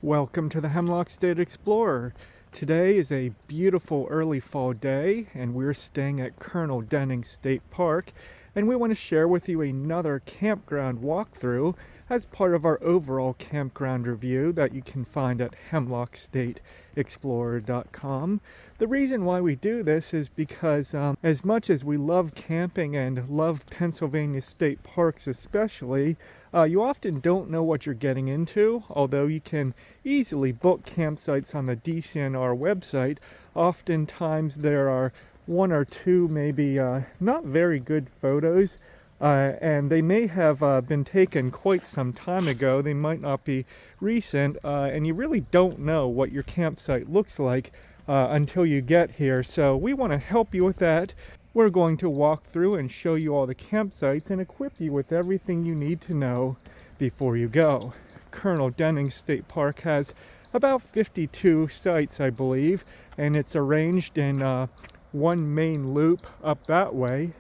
Welcome to the Hemlock State Explorer. Today is a beautiful early fall day and we're staying at Colonel Denning State Park, and we want to share with you another campground walkthrough as part of our overall campground review that you can find at hemlockstateexplorer.com. The reason why we do this is because as much as we love camping and love Pennsylvania state parks especially, you often don't know what you're getting into. Although you can easily book campsites on the DCNR website, oftentimes there are one or two maybe not very good photos, and they may have been taken quite some time ago. They might not be recent, and you really don't know what your campsite looks like until you get here. So we want to help you with that. We're going to walk through and show you all the campsites and equip you with everything you need to know before you go. Colonel Denning State Park has about 52 sites, I believe, and it's arranged in one main loop up that way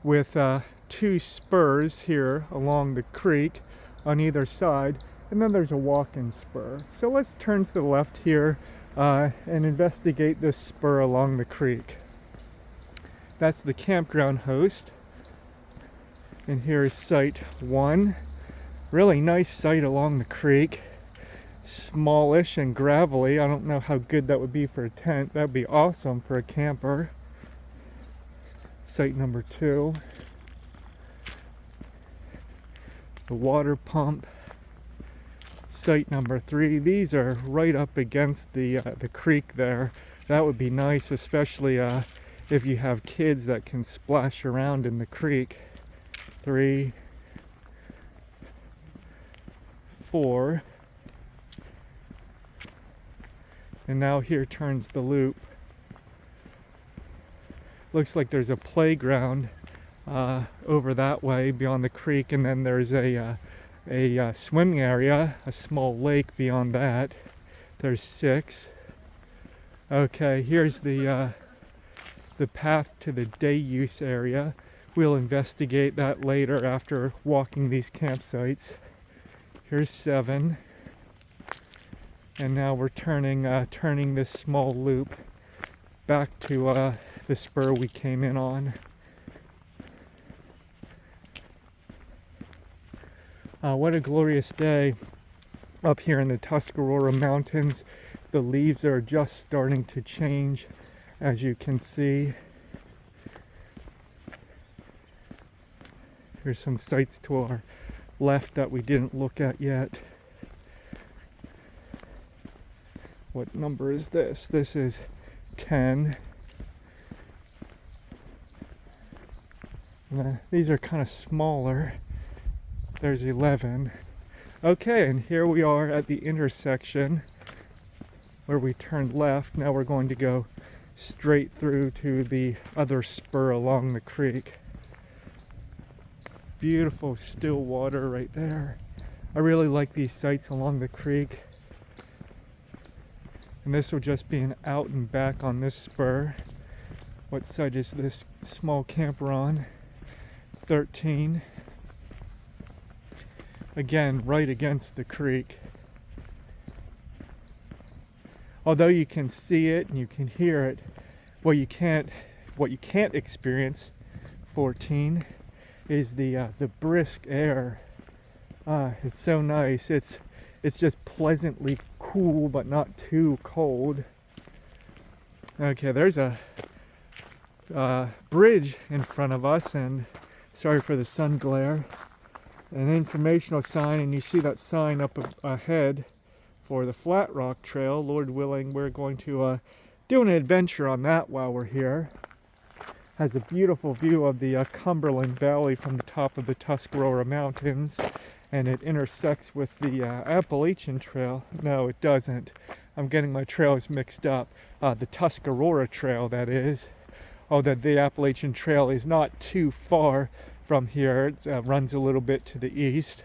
with two spurs here along the creek on either side, and then there's a walk-in spur. So let's turn to the left here and investigate this spur along the creek. That's the campground host, and here is site one. Really nice site along the creek, smallish and gravelly. I don't know how good that would be for a tent. That would be awesome for a camper. Site number two, the water pump. Site number three. These are right up against the creek there. That would be nice, especially if you have kids that can splash around in the creek. 3, 4, and now here turns the loop. Looks like there's a playground over that way beyond the creek, and then there's a swimming area, a small lake beyond that. There's 6. Okay, here's the path to the day use area. We'll investigate that later after walking these campsites. Here's 7, and now we're turning this small loop back to the spur we came in on. What a glorious day up here in the Tuscarora Mountains. The leaves are just starting to change, as you can see. Here's some sites to our left that we didn't look at yet. What number is this? This is 10. These are kind of smaller. There's 11. Okay, and here we are at the intersection where we turned left. Now we're going to go straight through to the other spur along the creek. Beautiful still water right there. I really like these sites along the creek. And this will just be an out and back on this spur. What site is this small camper on? 13. Again, right against the creek. Although you can see it and you can hear it, what you can't experience, 14, is the brisk air. It's so nice. It's just pleasantly cool, but not too cold. Okay, there's a bridge in front of us, and sorry for the sun glare. An informational sign, and you see that sign up ahead for the Flat Rock Trail. Lord willing, we're going to do an adventure on that while we're here. Has a beautiful view of the Cumberland Valley from the top of the Tuscarora Mountains, and it intersects with the Appalachian Trail. No, it doesn't. I'm getting my trails mixed up. The Tuscarora Trail, that is. Although the Appalachian Trail is not too far from here. It runs a little bit to the east.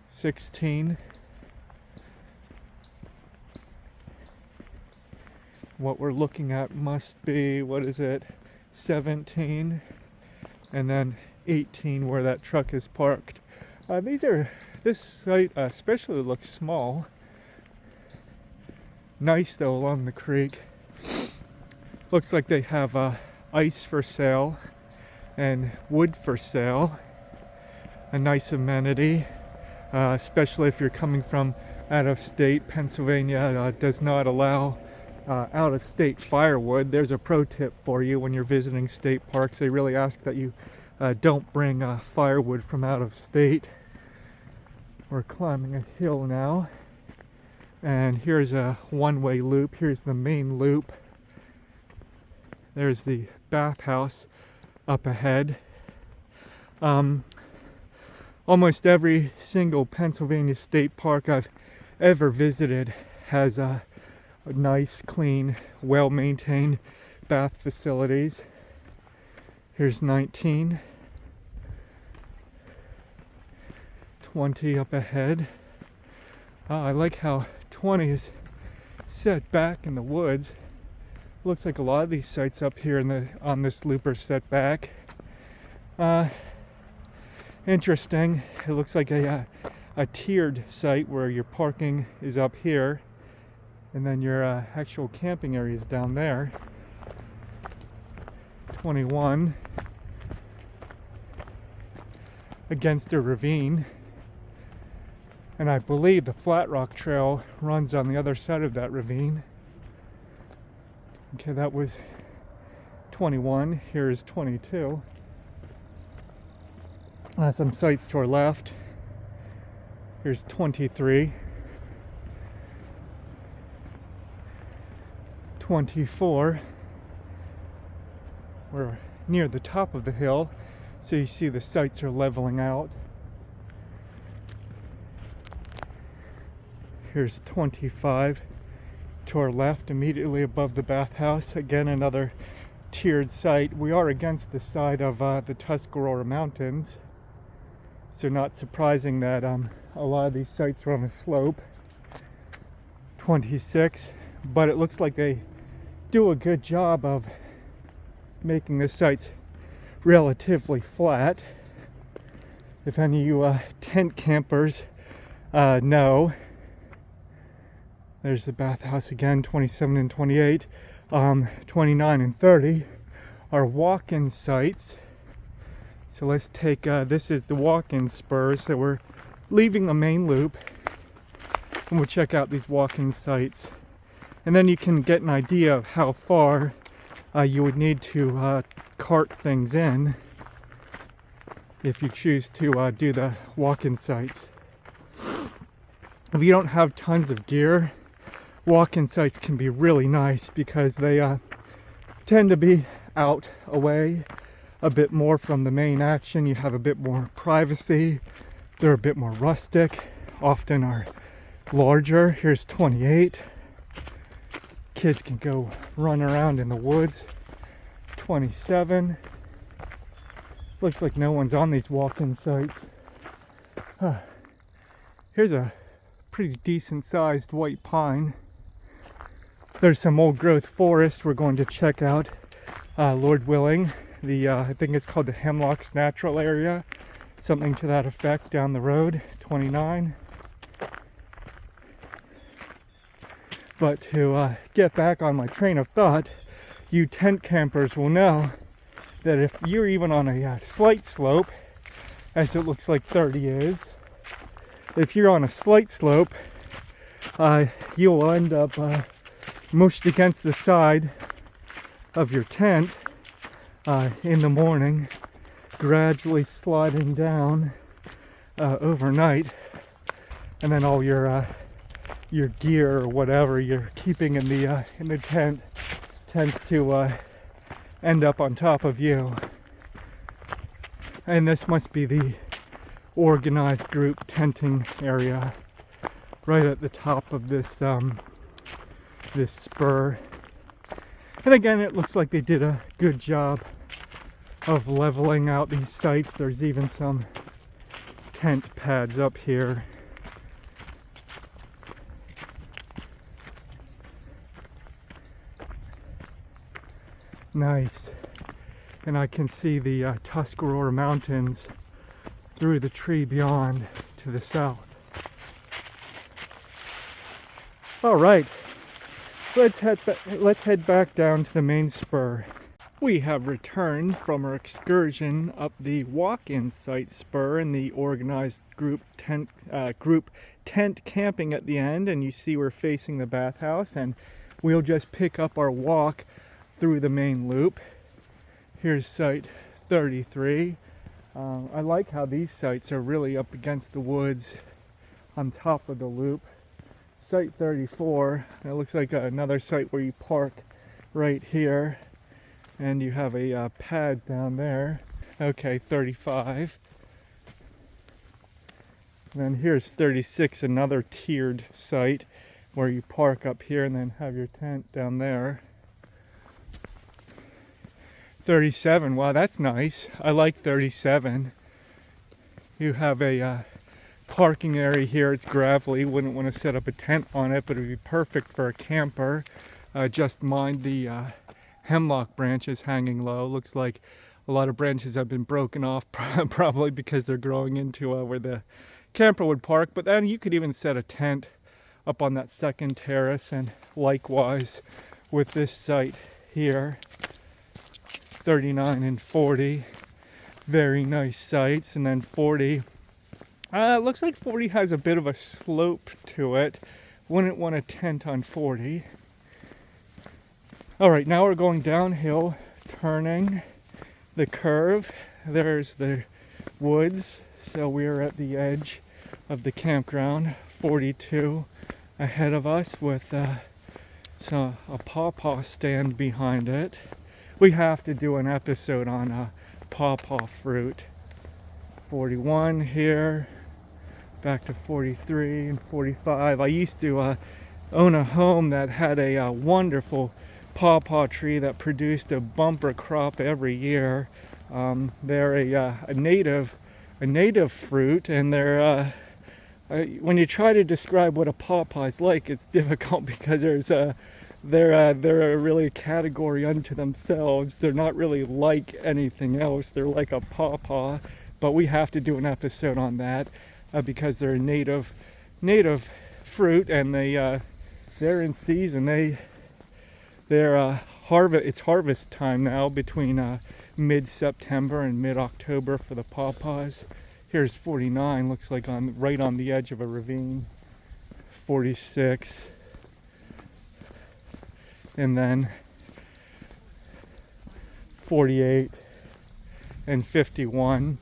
16. What we're looking at must be, what is it, 17, and then 18 where that truck is parked. This site especially looks small. Nice though along the creek. Looks like they have ice for sale and wood for sale. A nice amenity, especially if you're coming from out of state. Pennsylvania does not allow out of state firewood. There's a pro tip for you when you're visiting state parks. They really ask that you don't bring firewood from out of state. We're climbing a hill now, and here's a one-way loop. Here's the main loop. There's the bathhouse up ahead. Almost every single Pennsylvania state park I've ever visited has a nice, clean, well-maintained bath facilities. Here's 19. 20 up ahead. I like how 20 is set back in the woods. Looks like a lot of these sites up here on this loop are set back. Interesting. It looks like a tiered site where your parking is up here and then your actual camping area is down there. 21 against a ravine, and I believe the Flat Rock Trail runs on the other side of that ravine. Okay, that was 21. Here is 22. Some sites to our left. Here's 23. 24. We're near the top of the hill, so you see the sites are leveling out. Here's 25 to our left, immediately above the bathhouse. Again, another tiered site. We are against the side of the Tuscarora Mountains, so not surprising that a lot of these sites are on a slope. 26, but it looks like they do a good job of making the sites relatively flat. If any of you tent campers know. There's the bathhouse again, 27 and 28. 29 and 30 are walk-in sites. So let's take, this is the walk-in spurs. So we're leaving the main loop and we'll check out these walk-in sites. And then you can get an idea of how far you would need to cart things in if you choose to do the walk-in sites. If you don't have tons of gear, walk-in sites can be really nice because they tend to be out away a bit more from the main action. You have a bit more privacy. They're a bit more rustic, often are larger. Here's 28. Kids can go run around in the woods. 27. Looks like no one's on these walk-in sites. Here's a pretty decent sized white pine. There's some old growth forest we're going to check out, Lord willing. I think it's called the Hemlock's natural area, something to that effect down the road. 29. But to get back on my train of thought, you tent campers will know that if you're even on a slight slope, as it looks like 30 is, if you're on a slight slope, you'll end up mushed against the side of your tent in the morning, gradually sliding down overnight, and then all your gear or whatever you're keeping in the tent tends to end up on top of you. And this must be the organized group tenting area right at the top of this this spur. And again, it looks like they did a good job of leveling out these sites. There's even some tent pads up here. Nice. And I can see the Tuscarora Mountains through the tree beyond to the south. All right, let's head back down to the main spur. We have returned from our excursion up the walk-in site spur in the organized group tent camping at the end, and you see we're facing the bathhouse, and we'll just pick up our walk through the main loop. Here's site 33. I like how these sites are really up against the woods on top of the loop. Site 34, it looks like another site where you park right here, and you have a pad down there. Okay, 35. And then here's 36, another tiered site where you park up here and then have your tent down there. 37, wow, that's nice. I like 37. You have a parking area here. It's gravelly. Wouldn't want to set up a tent on it, but it would be perfect for a camper. Just mind the hemlock branches hanging low. Looks like a lot of branches have been broken off, probably because they're growing into where the camper would park. But then you could even set a tent up on that second terrace, and likewise with this site here. 39 and 40, very nice sites. And then 40, looks like 40 has a bit of a slope to it. Wouldn't want a tent on 40. All right, now we're going downhill, turning the curve. There's the woods, so we're at the edge of the campground. 42 ahead of us with a pawpaw stand behind it. We have to do an episode on pawpaw fruit. 41 here, back to 43 and 45. I used to own a home that had a wonderful pawpaw tree that produced a bumper crop every year. They're a native fruit, and they're when you try to describe what a pawpaw is like, it's difficult because they're really a category unto themselves. They're not really like anything else. They're like a pawpaw, but we have to do an episode on that because they're a native fruit, and they're in season. It's harvest time now between mid-September and mid-October for the pawpaws. Here's 49, looks like right on the edge of a ravine. 46. And then 48 and 51.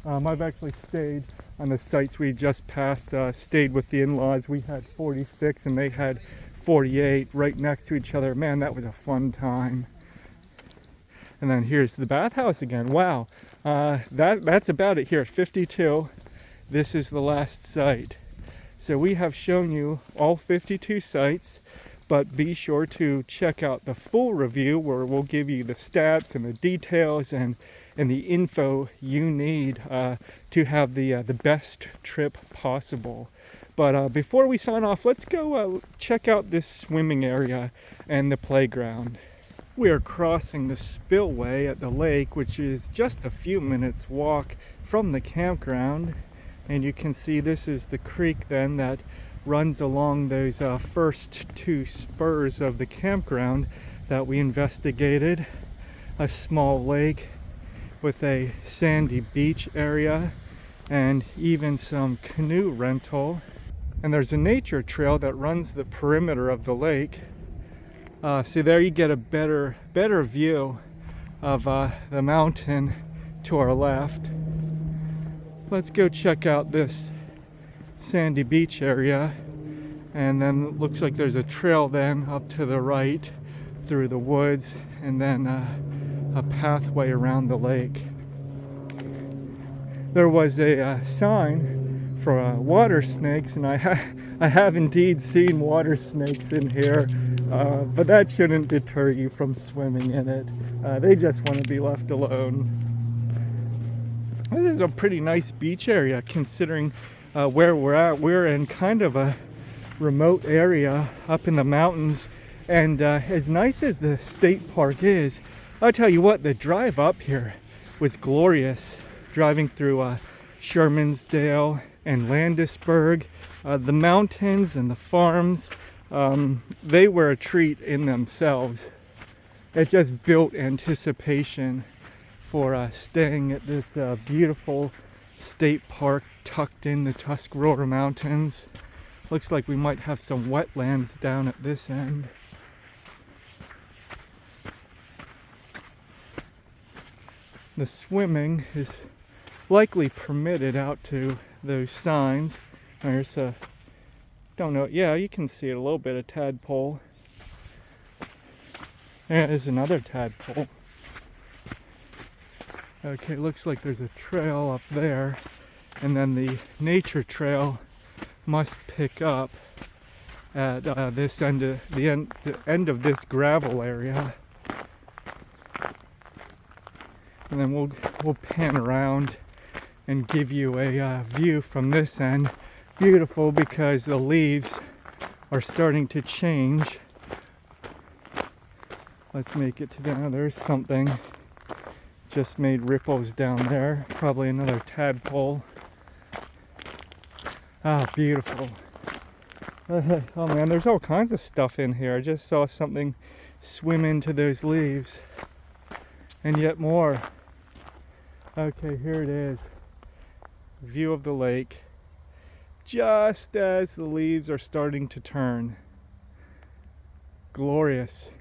I've actually stayed on the sites we just passed, stayed with the in-laws. We had 46 and they had 48 right next to each other. Man, that was a fun time. And then here's the bathhouse again. Wow, that's about it here at 52. This is the last site. So we have shown you all 52 sites. But be sure to check out the full review where we'll give you the stats and the details and the info you need to have the best trip possible. But before we sign off, let's go check out this swimming area and the playground. We are crossing the spillway at the lake, which is just a few minutes walk from the campground. And you can see this is the creek then that runs along those first two spurs of the campground that we investigated. A small lake with a sandy beach area and even some canoe rental. And there's a nature trail that runs the perimeter of the lake. So there you get a better view of the mountain to our left. Let's go check out this sandy beach area, and then it looks like there's a trail then up to the right through the woods, and then a pathway around the lake. There was a sign for water snakes, and I have indeed seen water snakes in here, but that shouldn't deter you from swimming in it. They just want to be left alone. This is a pretty nice beach area considering where we're at. We're in kind of a remote area up in the mountains, and as nice as the state park is, I'll tell you what, the drive up here was glorious. Driving through Shermansdale and Landisburg. The mountains and the farms, they were a treat in themselves. It just built anticipation for staying at this beautiful state park tucked in the Tuscarora Mountains. Looks like we might have some wetlands down at this end. The swimming is likely permitted out to those signs. There's a, don't know, yeah, you can see it, a little bit of tadpole. There's another tadpole. Okay, looks like there's a trail up there, and then the nature trail must pick up at this end of the end of this gravel area. And then we'll pan around and give you a view from this end. Beautiful because the leaves are starting to change. Let's make it to down. There's something. Just made ripples down there. Probably another tadpole. Ah, beautiful. Oh man, there's all kinds of stuff in here. I just saw something swim into those leaves. And yet more. Okay, here it is. View of the lake. Just as the leaves are starting to turn. Glorious.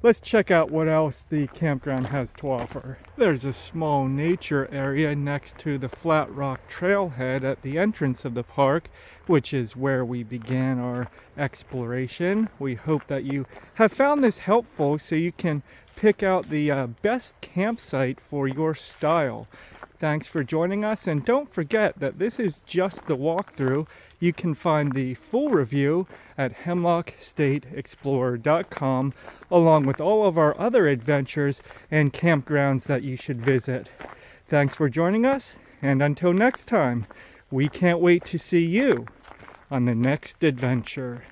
Let's check out what else the campground has to offer. There's a small nature area next to the Flat Rock Trailhead at the entrance of the park, which is where we began our exploration. We hope that you have found this helpful so you can pick out the best campsite for your style. Thanks for joining us, and don't forget that this is just the walkthrough. You can find the full review at hemlockstateexplorer.com, along with all of our other adventures and campgrounds that you should visit. Thanks for joining us, and until next time, we can't wait to see you on the next adventure.